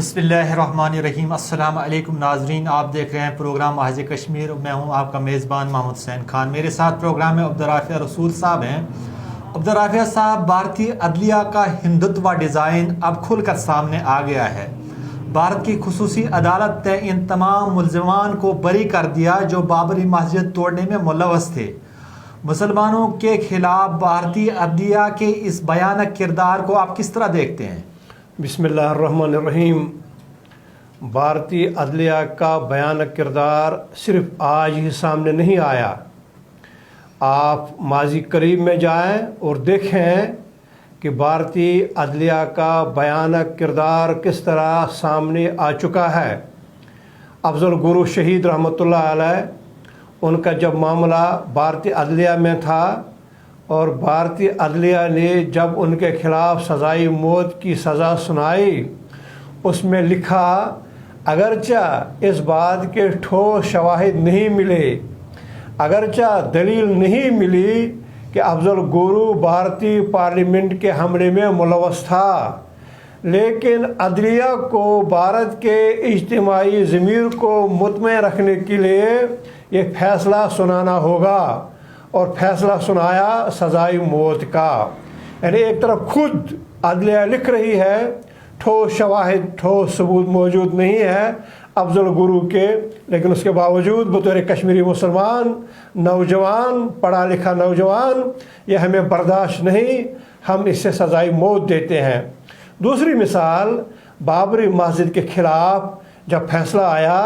बिस्मिल्लाहिर्रहमानिर्रहीम। अस्सलाम वालेकुम नाजरीन, आप देख रहे हैं प्रोग्राम महज कश्मीर। मैं हूं आपका मेज़बान मोहम्मद हुसैन खान। मेरे साथ प्रोग्राम में अब्दुर्राफ़िया रसूल साहब हैं। अब्दुर्राफ़िया साहब, भारतीय अदलिया का हिंदुत्व डिज़ाइन अब खुलकर सामने आ गया है। भारत की खुसूसी अदालत ने इन तमाम मुल्ज़िमान को बरी कर दिया जो बाबरी मस्जिद तोड़ने में मुलव्वस थे। मुसलमानों के खिलाफ भारतीय अदलिया के इस भयानक किरदार को आप किस तरह देखते हैं? बिस्मिल्लाहिर्रहमानिर्रहीम। भारतीय अदलिया का भयानक किरदार सिर्फ आज ही सामने नहीं आया। आप माजी करीब में जाएं और देखें कि भारतीय अदलिया का भयानक किरदार किस तरह सामने आ चुका है। अफजल गुरु शहीद रहमतुल्लाह अलैह, उनका जब मामला भारतीय अदलिया में था और भारतीय अदलिया ने जब उनके ख़िलाफ़ सज़ाई मौत की सज़ा सुनाई, उसमें लिखा अगरचा इस बात के ठोस शवाहिद नहीं मिले, अगरचा दलील नहीं मिली कि अफजल गुरु भारतीय पार्लियामेंट के हमले में मुलव्वस था, लेकिन अदलिया को भारत के इज्तिमाई ज़मीर को मुतमईन रखने के लिए ये फ़ैसला सुनाना होगा। और फ़ैसला सुनाया सज़ाई मौत का। यानी एक तरफ खुद अदलिया लिख रही है, ठोस शवाहिद ठोस सबूत मौजूद नहीं है अफजल गुरु के, लेकिन उसके बावजूद बतौर कश्मीरी मुसलमान नौजवान, पढ़ा लिखा नौजवान, ये हमें बर्दाश्त नहीं, हम इससे सज़ाई मौत देते हैं। दूसरी मिसाल, बाबरी मस्जिद के ख़िलाफ़ जब फैसला आया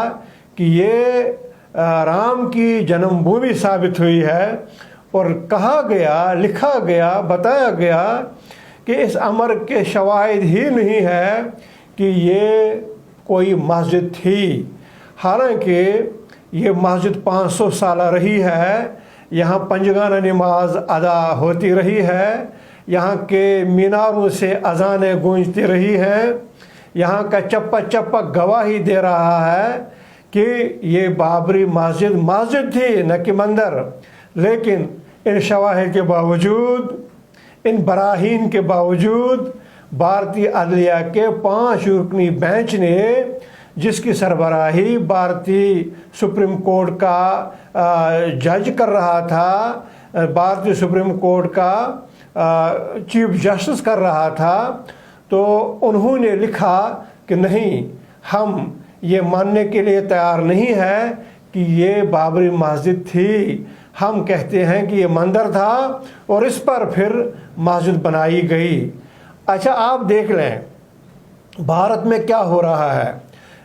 कि ये राम की जन्मभूमि साबित हुई है और कहा गया, लिखा गया, बताया गया कि इस अमर के शवाहिद ही नहीं है कि ये कोई मस्जिद थी। हालांकि ये मस्जिद 500 साल रही है, यहाँ पंजगाना नमाज अदा होती रही है, यहाँ के मीनारों से अजानें गूंजती रही हैं, यहाँ का चप्पा चप्पा गवाही दे रहा है कि ये बाबरी मस्जिद थी, न कि मंदिर। लेकिन इन शवाहिद के बावजूद, इन बराहीन के बावजूद भारतीय अदलिया के 5 रुकनी बेंच ने, जिसकी सरबराही भारतीय सुप्रीम कोर्ट का जज कर रहा था, भारतीय सुप्रीम कोर्ट का चीफ जस्टिस कर रहा था, तो उन्होंने लिखा कि नहीं, हम ये मानने के लिए तैयार नहीं है कि ये बाबरी मस्जिद थी। हम कहते हैं कि ये मंदिर था और इस पर फिर मस्जिद बनाई गई। अच्छा, आप देख लें भारत में क्या हो रहा है।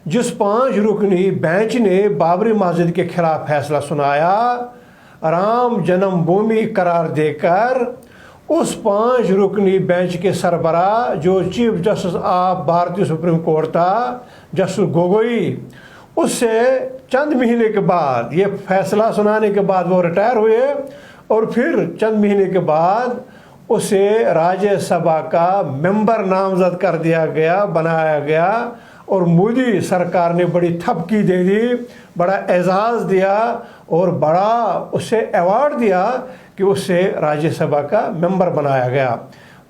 जिस 5 रुकनी बेंच ने बाबरी मस्जिद के खिलाफ फैसला सुनाया, राम जन्मभूमि करार देकर, उस 5 रुकनी बेंच के सरबराह जो चीफ जस्टिस ऑफ भारतीय सुप्रीम कोर्ट था, जस्टिस गोगोई, उससे चंद महीने के बाद, ये फैसला सुनाने के बाद वो रिटायर हुए और फिर चंद महीने के बाद उसे राज्यसभा का मेंबर नामजद कर दिया गया, बनाया गया और मोदी सरकार ने बड़ी थपकी दे दी, बड़ा एजाज़ दिया और बड़ा उसे अवार्ड दिया कि उससे राज्यसभा का मेंबर बनाया गया।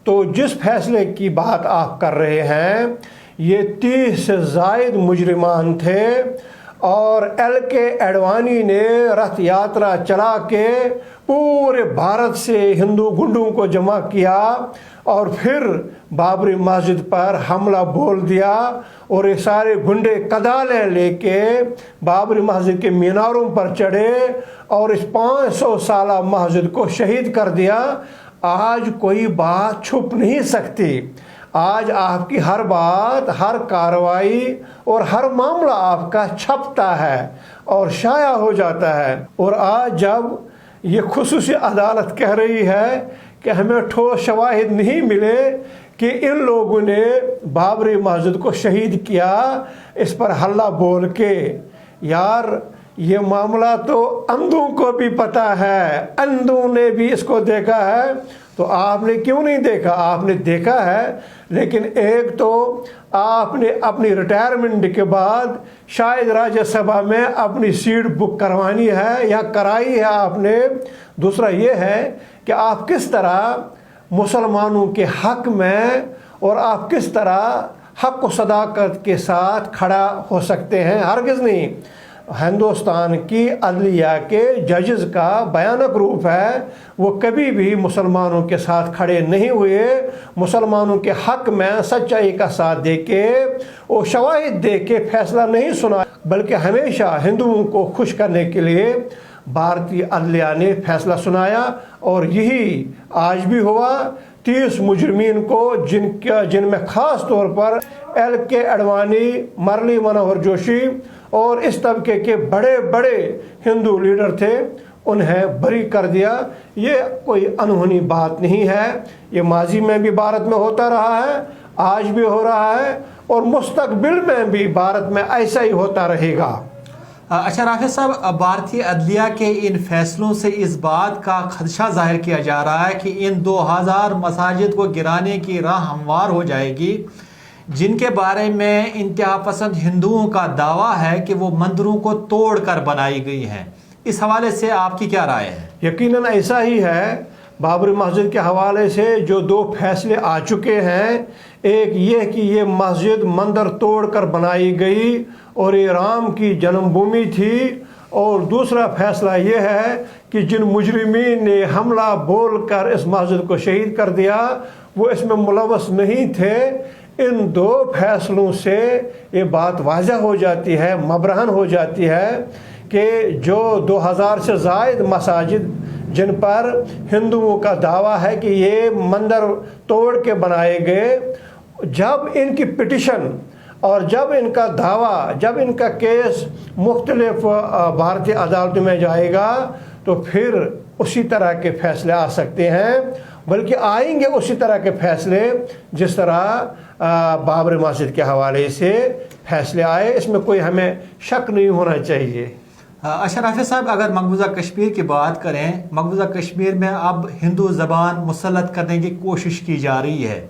तो जिस फैसले की बात आप कर रहे हैं, ये 30 से ज़ायद मुजरिमान थे और LK एडवाणी ने रथ यात्रा चला के पूरे भारत से हिंदू गुंडों को जमा किया और फिर बाबरी मस्जिद पर हमला बोल दिया और ये सारे गुंडे कदालें लेके बाबरी मस्जिद के मीनारों पर चढ़े और इस 500 साला मस्जिद को शहीद कर दिया। आज कोई बात छुप नहीं सकती। आज आपकी हर बात, हर कार्रवाई और हर मामला आपका छपता है और शाया हो जाता है। और आज जब ये खुसूसी अदालत कह रही है कि हमें ठोस शवाहिद नहीं मिले कि इन लोगों ने बाबरी मस्जिद को शहीद किया, इस पर हल्ला बोल के, यार ये मामला तो अंधों को भी पता है, अंधों ने भी इसको देखा है, तो आपने क्यों नहीं देखा? आपने देखा है, लेकिन एक तो आपने अपनी रिटायरमेंट के बाद शायद राज्यसभा में अपनी सीट बुक करवानी है या कराई है आपने। दूसरा ये है कि आप किस तरह मुसलमानों के हक में और आप किस तरह حق و صداقت کے ساتھ کھڑا ہو سکتے ہیں؟ ہرگز نہیں۔ ہندوستان کی عدلیہ کے ججز کا بھیانک روپ ہے، وہ کبھی بھی مسلمانوں کے ساتھ کھڑے نہیں ہوئے، مسلمانوں کے حق میں سچائی کا ساتھ دے کے اور شواہد دے کے فیصلہ نہیں سنا، بلکہ ہمیشہ ہندوؤں کو خوش کرنے کے لیے بھارتی عدلیہ نے فیصلہ سنایا، اور یہی آج بھی ہوا۔ 30 مجرمین کو جن میں خاص طور پر ایل کے اڈوانی، مرلی منوہر جوشی اور اس طبقے کے بڑے بڑے ہندو لیڈر تھے، انہیں بری کر دیا۔ یہ کوئی انہونی بات نہیں ہے، یہ ماضی میں بھی بھارت میں ہوتا رہا ہے، آج بھی ہو رہا ہے، اور مستقبل میں بھی بھارت میں ایسا ہی ہوتا رہے گا۔ اچھا رافع صاحب، بھارتی عدلیہ کے ان فیصلوں سے اس بات کا خدشہ ظاہر کیا جا رہا ہے کہ ان 2000 مساجد کو گرانے کی راہ ہموار ہو جائے گی، جن کے بارے میں انتہا پسند ہندوؤں کا دعویٰ ہے کہ وہ مندروں کو توڑ کر بنائی گئی ہیں۔ اس حوالے سے آپ کی کیا رائے ہے؟ یقیناً ایسا ہی ہے۔ بابری مسجد کے حوالے سے جو 2 فیصلے آ چکے ہیں، ایک یہ کہ یہ مسجد مندر توڑ کر بنائی گئی اور یہ رام کی جنم بھومی تھی، اور دوسرا فیصلہ یہ ہے کہ جن مجرمین نے حملہ بول کر اس مسجد کو شہید کر دیا وہ اس میں ملوث نہیں تھے۔ ان 2 فیصلوں سے یہ بات واضح ہو جاتی ہے، مبرہن ہو جاتی ہے کہ جو 2000 سے زائد مساجد جن پر ہندوؤں کا دعویٰ ہے کہ یہ مندر توڑ کے بنائے گئے، جب ان کی پٹیشن اور جب ان کا دعویٰ، جب ان کا کیس مختلف بھارتی عدالتوں میں جائے گا تو پھر اسی طرح کے فیصلے آ سکتے ہیں، بلکہ آئیں گے اسی طرح کے فیصلے جس طرح بابری مسجد کے حوالے سے فیصلے آئے۔ اس میں کوئی ہمیں شک نہیں ہونا چاہیے۔ اچھا رافع صاحب، اگر مقبوضہ کشمیر کی بات کریں، مقبوضہ کشمیر میں اب ہندو زبان مسلط کرنے کی کوشش کی جا رہی ہے،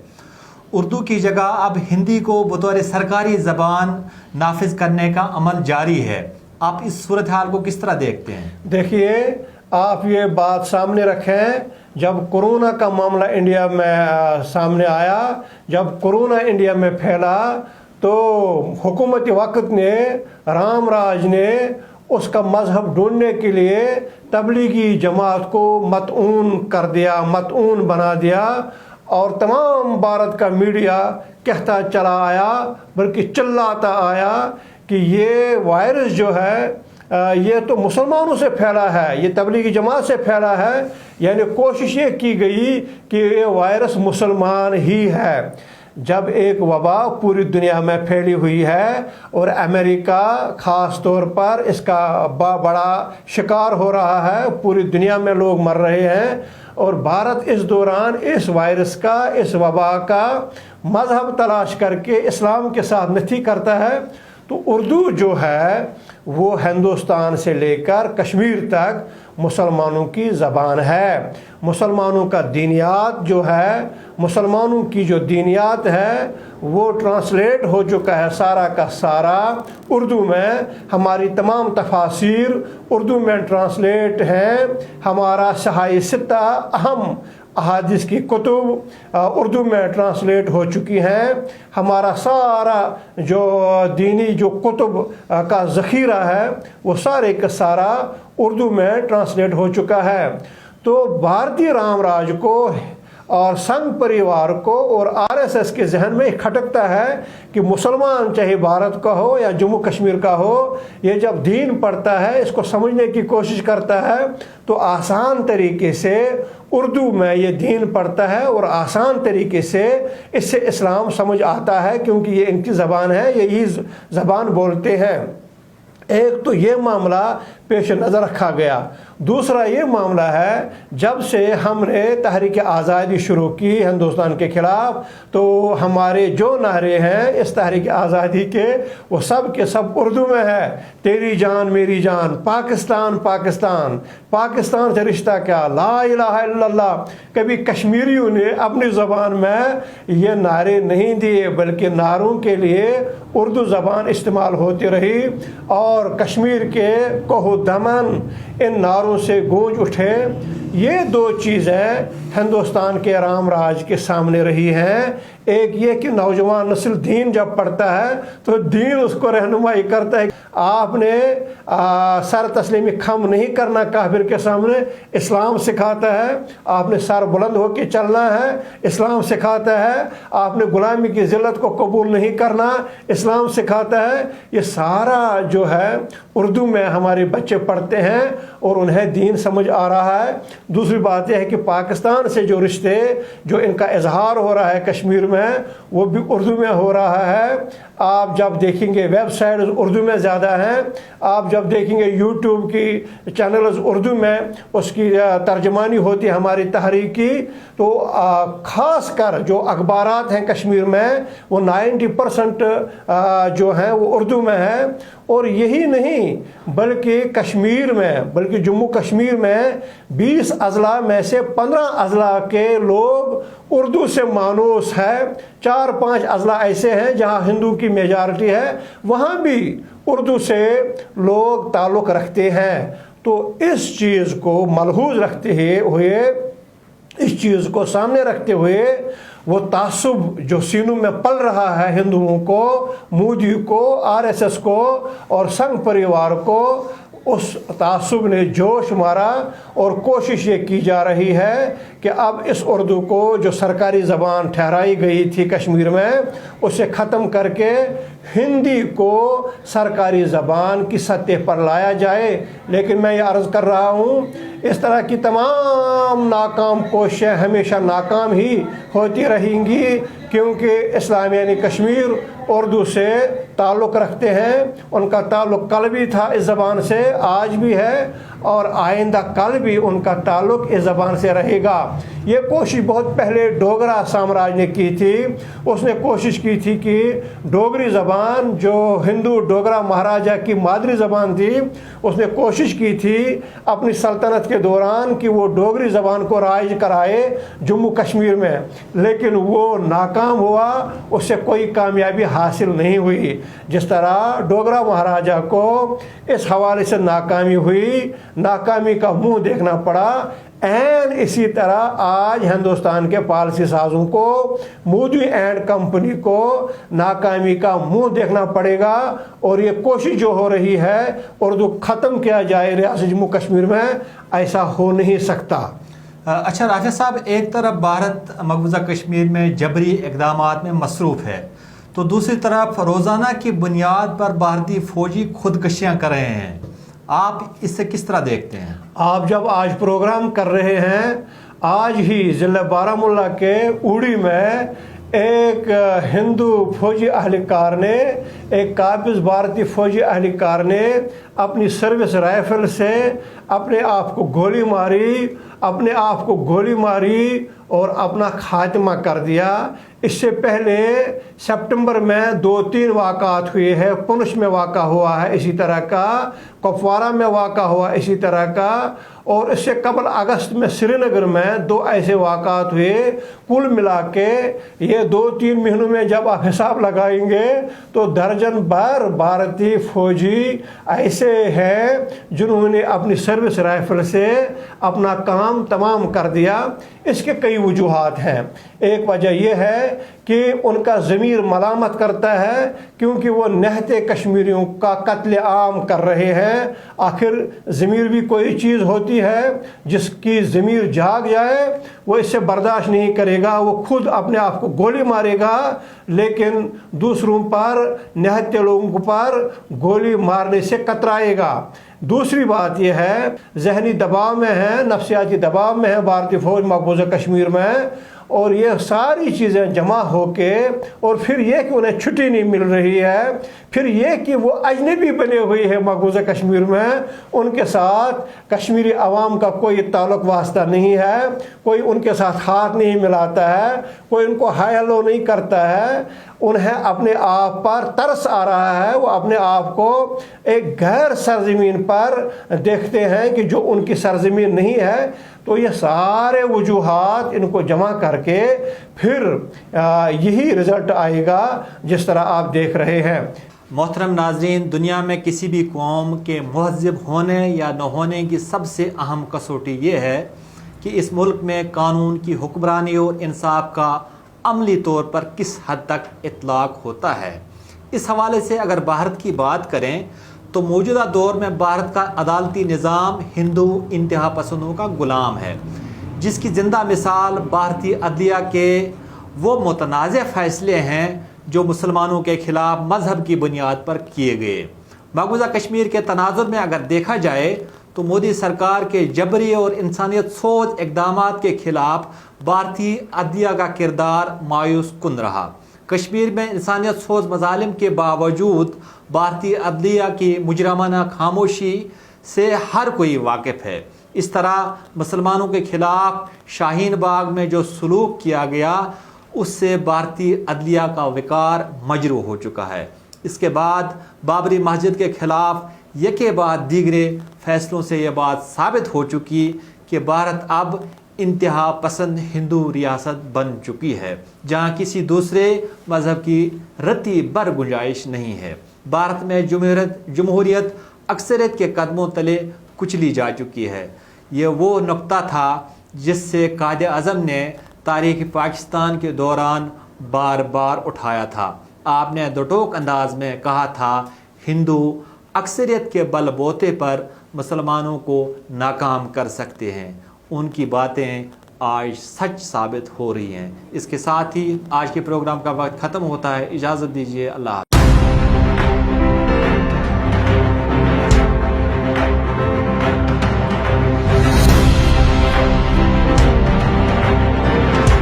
اردو کی جگہ اب ہندی کو بطور سرکاری زبان نافذ کرنے کا عمل جاری ہے، آپ اس صورتحال کو کس طرح دیکھتے ہیں؟ دیکھیے، آپ یہ بات سامنے رکھیں، جب کورونا کا معاملہ انڈیا میں سامنے آیا، جب کورونا انڈیا میں پھیلا تو حکومت وقت نے، رام راج نے اس کا مذہب ڈھونڈنے کے لیے تبلیغی جماعت کو مطعون کر دیا، مطعون بنا دیا، اور تمام بھارت کا میڈیا کہتا چلا آیا، بلکہ چلاتا آیا کہ یہ وائرس جو ہے یہ تو مسلمانوں سے پھیلا ہے، یہ تبلیغی جماعت سے پھیلا ہے، یعنی کوشش یہ کی گئی کہ یہ وائرس مسلمان ہی ہے۔ جب ایک وبا پوری دنیا میں پھیلی ہوئی ہے اور امریکہ خاص طور پر اس کا بڑا شکار ہو رہا ہے، پوری دنیا میں لوگ مر رہے ہیں، اور بھارت اس دوران اس وائرس کا، اس وبا کا مذہب تلاش کر کے اسلام کے ساتھ نتھی کرتا ہے، تو اردو جو ہے وہ ہندوستان سے لے کر کشمیر تک مسلمانوں کی زبان ہے۔ مسلمانوں کا دینیات جو ہے، مسلمانوں کی جو دینیات ہے وہ ٹرانسلیٹ ہو چکا ہے سارا کا سارا اردو میں۔ ہماری تمام تفاسیر اردو میں ٹرانسلیٹ ہیں، ہمارا صحائح ستہ اہم احادیث کی کتب اردو میں ٹرانسلیٹ ہو چکی ہیں، ہمارا سارا جو دینی جو کتب کا ذخیرہ ہے وہ سارے کا سارا اردو میں ٹرانسلیٹ ہو چکا ہے۔ تو بھارتی رام راج کو اور سنگھ پریوار کو اور RSS کے ذہن میں کھٹکتا ہے کہ مسلمان چاہے بھارت کا ہو یا جموں کشمیر کا ہو، یہ جب دین پڑھتا ہے، اس کو سمجھنے کی کوشش کرتا ہے تو آسان طریقے سے اردو میں یہ دین پڑھتا ہے اور آسان طریقے سے اس سے اسلام سمجھ آتا ہے، کیونکہ یہ ان کی زبان ہے، یہی زبان بولتے ہیں۔ ایک تو یہ معاملہ پیش نظر رکھا گیا۔ دوسرا یہ معاملہ ہے، جب سے ہم نے تحریک آزادی شروع کی ہندوستان کے خلاف، تو ہمارے جو نعرے ہیں اس تحریک آزادی کے وہ سب کے سب اردو میں ہے۔ تیری جان میری جان، پاکستان پاکستان، پاکستان سے رشتہ کیا، لا الہ الا اللہ۔ کبھی کشمیریوں نے اپنی زبان میں یہ نعرے نہیں دیے، بلکہ نعروں کے لیے اردو زبان استعمال ہوتی رہی، اور کشمیر کے کوہ दमन इन नारों से गूंज उठे। ये दो चीज़ें हिंदुस्तान के राम राज के सामने रही हैं। एक ये कि नौजवान नस्ल दीन जब पढ़ता है तो दीन उसको रहनुमाई करता है। आपने सर तस्लीमी खम नहीं करना काफिर के सामने, इस्लाम सिखाता है। आपने सर बुलंद होकर चलना है, इस्लाम सिखाता है। आपने गुलामी की ज़िल्लत को कबूल नहीं करना, इस्लाम सिखाता है। ये सारा जो है उर्दू में हमारे बच्चे पढ़ते हैं और उन्हें दीन समझ आ रहा है। दूसरी बात यह है कि पाकिस्तान से जो रिश्ते जो इनका इजहार हो रहा है कश्मीर में, वो भी उर्दू में हो रहा है। आप जब देखेंगे वेबसाइट उर्दू में ज़्यादा हैं, आप जब देखेंगे यूट्यूब की चैनल्स उर्दू में उसकी तर्जमानी होती है हमारी तहरीक की, तो ख़ास कर जो अखबारात हैं कश्मीर में वो 90% जो हैं वो उर्दू में है। और यही नहीं बल्कि कश्मीर में, बल्कि जम्मू कश्मीर में 20 अजला में से 15 अजला के लोग उर्दू से मानूस है। 4-5 अजला ऐसे हैं जहां हिंदू की मेजॉरिटी है, वहां भी उर्दू से लोग ताल्लुक़ रखते हैं। तो इस चीज़ को मलहूज़ रखते हुए, इस चीज़ को सामने रखते हुए, वो तासुब जो सीनों में पल रहा है हिंदुओं को, मोदी को, आरएसएस को और संघ परिवार को, उस तासुब ने जोश मारा और कोशिश ये की जा रही है कि अब इस उर्दू को जो सरकारी ज़बान ठहराई गई थी कश्मीर में, उसे ख़त्म करके हिंदी को सरकारी ज़बान की सतह पर लाया जाए। लेकिन मैं ये अर्ज़ कर रहा हूँ, इस तरह की तमाम नाकाम कोशिशें हमेशा नाकाम ही होती रहेंगी, क्योंकि इस्लामियानी कश्मीर उर्दू से ताल्लुक़ रखते हैं। उनका ताल्लुक़ कल भी था इस ज़बान से, आज भी है और आइंदा कल भी उनका ताल्लुक़ इस ज़बान से रहेगा। ये कोशिश बहुत पहले डोगरा साम्राज्य ने की थी। उसने कोशिश की थी कि डोगरी ज़बान जो हिंदू डोगरा महाराजा की मादरी ज़बान थी, उसने कोशिश की थी अपनी सल्तनत के दौरान कि वो डोगरी ज़बान को राइज कराए जम्मू कश्मीर में, लेकिन वो नाकाम हुआ, उससे कोई कामयाबी हासिल नहीं हुई। जिस तरह डोगरा महाराजा को इस हवाले से नाकामी हुई, नाकामी का मुंह देखना पड़ा, एंड इसी तरह आज हिंदुस्तान के पॉलिसी साजों को, मोदी एंड कंपनी को नाकामी का मुंह देखना पड़ेगा। और ये कोशिश जो हो रही है उर्दू ख़त्म किया जाए रियासत जम्मू कश्मीर में, ऐसा हो नहीं सकता। अच्छा राफिया साहब, एक तरफ भारत मकबूजा कश्मीर में जबरी इक़दामात में मसरूफ़ है, तो दूसरी तरफ रोज़ाना की बुनियाद पर भारतीय फ़ौजी खुदकशियाँ कर रहे हैं। आप इससे किस तरह देखते हैं? आप जब आज प्रोग्राम कर रहे हैं, आज ही ज़िला बारामूला के उड़ी में एक हिंदू फौजी अहलकार ने, एक काबिज़ भारतीय फौजी अहलकार ने अपनी सर्विस राइफल से अपने आप को गोली मारी और अपना खात्मा कर दिया। इससे पहले सितंबर में 2-3 वाक़ात हुए हैं। पुंछ में वाक़ा हुआ है इसी तरह का, कुपवारा में वाक़ा हुआ इसी तरह का, और इससे कबल अगस्त में श्रीनगर में 2 ऐसे वाक़ात हुए। कुल मिला के ये 2-3 महीनों में जब आप हिसाब लगाएंगे तो दर्जन भर भारतीय फौजी ऐसे हैं जिन्होंने अपनी सर्विस राइफल से अपना काम तमाम कर दिया। इसके कई वजूहात हैं। एक वजह यह है कि उनका ज़मीर मलामत करता है, क्योंकि वो निहत्ते कश्मीरियों का कत्ल आम कर रहे हैं। आखिर ज़मीर भी कोई चीज़ होती है, जिसकी ज़मीर जाग जाए वो इससे बर्दाश्त नहीं करेगा, वो खुद अपने आप को गोली मारेगा, लेकिन दूसरों पर, निहत्ते लोगों पर गोली मारने से कतराएगा। दूसरी बात यह है, जहनी दबाव में है, नफ्सियाती दबाव में है भारतीय फ़ौज मकबूजा कश्मीर में, और ये सारी चीज़ें जमा होके, और फिर ये कि उन्हें छुट्टी नहीं मिल रही है, फिर ये कि वो अजनबी बने हुए हैं मकबूजा कश्मीर में, उनके साथ कश्मीरी अवाम का कोई ताल्लुक़ वास्ता नहीं है, कोई उनके साथ हाथ नहीं मिलाता है, कोई उनको हाय हेलो नहीं करता है। उन्हें अपने आप पर तरस आ रहा है, वो अपने आप को एक गैर सरजमीन पर देखते हैं कि जो उनकी सरजमीन नहीं है। तो ये सारे वजूहात इनको जमा करके फिर यही रिज़ल्ट आएगा जिस तरह आप देख रहे हैं। محترم ناظرین، دنیا میں کسی بھی قوم کے مہذب ہونے یا نہ ہونے کی سب سے اہم کسوٹی یہ ہے کہ اس ملک میں قانون کی حکمرانی اور انصاف کا عملی طور پر کس حد تک اطلاق ہوتا ہے۔ اس حوالے سے اگر بھارت کی بات کریں تو موجودہ دور میں بھارت کا عدالتی نظام ہندو انتہا پسندوں کا غلام ہے، جس کی زندہ مثال بھارتی عدلیہ کے وہ متنازع فیصلے ہیں جو مسلمانوں کے خلاف مذہب کی بنیاد پر کیے گئے۔ مقبوضہ کشمیر کے تناظر میں اگر دیکھا جائے تو مودی سرکار کے جبری اور انسانیت سوز اقدامات کے خلاف بھارتی عدلیہ کا کردار مایوس کن رہا۔ کشمیر میں انسانیت سوز مظالم کے باوجود بھارتی عدلیہ کی مجرمانہ خاموشی سے ہر کوئی واقف ہے۔ اس طرح مسلمانوں کے خلاف شاہین باغ میں جو سلوک کیا گیا اس سے بھارتی عدلیہ کا وقار مجروح ہو چکا ہے۔ اس کے بعد بابری مسجد کے خلاف یکے بعد دیگرے فیصلوں سے یہ بات ثابت ہو چکی کہ بھارت اب انتہا پسند ہندو ریاست بن چکی ہے، جہاں کسی دوسرے مذہب کی رتی بر گنجائش نہیں ہے۔ بھارت میں جمہوریت اکثریت کے قدموں تلے کچلی جا چکی ہے۔ یہ وہ نقطہ تھا جس سے قائد اعظم نے تاریخ پاکستان کے دوران بار بار اٹھایا تھا۔ آپ نے دو ٹوک انداز میں کہا تھا، ہندو اکثریت کے بل بوتے پر مسلمانوں کو ناکام کر سکتے ہیں۔ ان کی باتیں آج سچ ثابت ہو رہی ہیں۔ اس کے ساتھ ہی آج کے پروگرام کا وقت ختم ہوتا ہے۔ اجازت دیجیے، اللہ حافظ۔